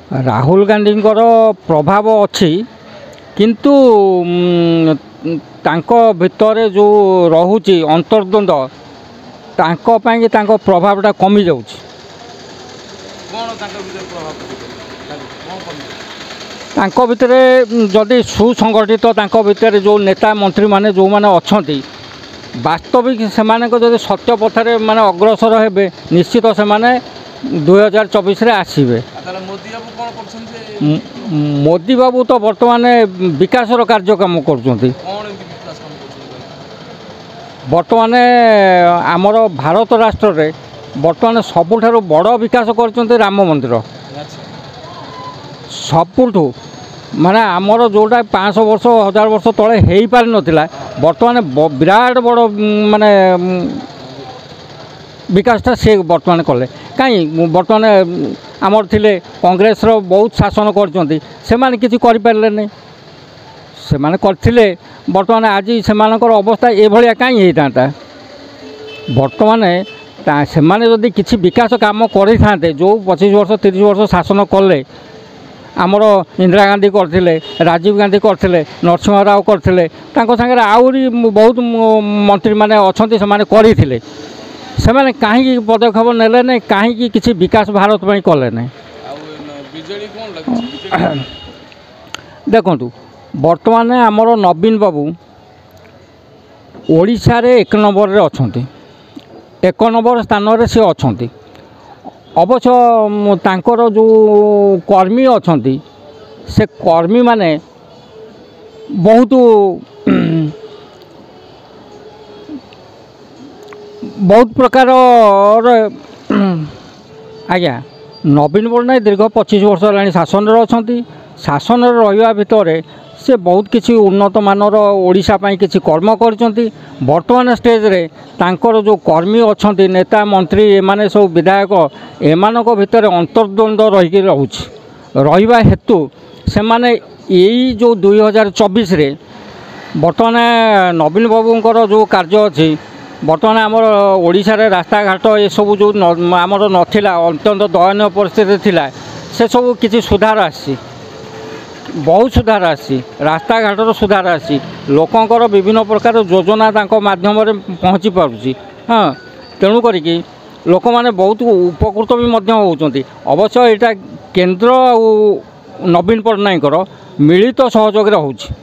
राहुल गांधी प्रभाव अच्छी किंतु तांको भितर जो रोचे अंतर्द्वंद तांको प्रभावटा कमी जाउछि। तांको भितर जदि सुसंगठित तांको भितर जो नेता मंत्री माने जो माने अछंती वास्तविक से सत्य पथरे माने अग्रसर हेबे निश्चित से माने 2024 रे आसीबे। मोदी बाबू तो वर्तमान विकासर कार्यक्रम करुँच। बर्तमान आमर भारत राष्ट्र रे बर्तमान सबुठारु बड़ विकास कर राम मंदिर सबुठू माने आमर जोटा 500 वर्ष 1000 वर्ष तले हो पारि नथिला बर्तमान विराट बड़ माने विकासटा से बर्तमान कले कहीं बर्तमान आमर थिले कांग्रेस रो बहुत शासन करचंती सेमाने किछि करि पारले नै सेमाने करथिले बर्तमान आज सेमानकर अवस्था ए भलिया कहीं हेतांता बर्तमान सेमाने जदि किछि विकास काम करि थांते जो 25 वर्ष 30 वर्ष शासन कले आमर इंदिरा गांधी करथिले राजीव गांधी करथिले नरसिंह राव करथिले तांको संगे आउरी बहुत मंत्री माने अछंती सेमाने करिथिले सेमाने काहे पदक्षेप नेले नै काहे किछि विकास भारत पई कले नै। देखंतु बर्तमान आमर नवीन बाबू ओडिशा रे 1 नंबर रे अछंती 1 नंबर स्थान रे से अछंती अवश्य तांकर जो कर्मी अछंती से कर्मी माने बहुत बहुत प्रकार आज्ञा नवीन पट्टनायक दीर्घ 25 वर्ष है शासन अच्छा शासन रहा भितर से बहुत किसी उन्नत मानर ओडिशा पई किसी कर्म करचंती वर्तमान स्टेज रे तांकर जो कर्मी अच्छा नेता मंत्री एमाने सब विधायक एमानक भितर अंतर्द्वंद रही रहा हेतु से माने यही जो 2024 रे वर्तमान नवीन बाबूंकर जो कार्य अच्छी बर्तमान आमर ओडिशा रे रास्ता घाट ये सब जो आमर नथिला अत्यंत दयनीय परिस्थिति थिला से सब किसी सुधार आसी बहुत सुधार आसी रास्ता घाटर सुधार आसी लोकंकर विभिन्न प्रकार योजना तांको माध्यम रे पहुँची पारुची। हाँ तेणु करिकी लोक माने बहुत उपकृत भी मध्य होउचंती अवश्य एटा केंद्र और नवीन पट्टनायकर मिलित सहयोग रे होउची।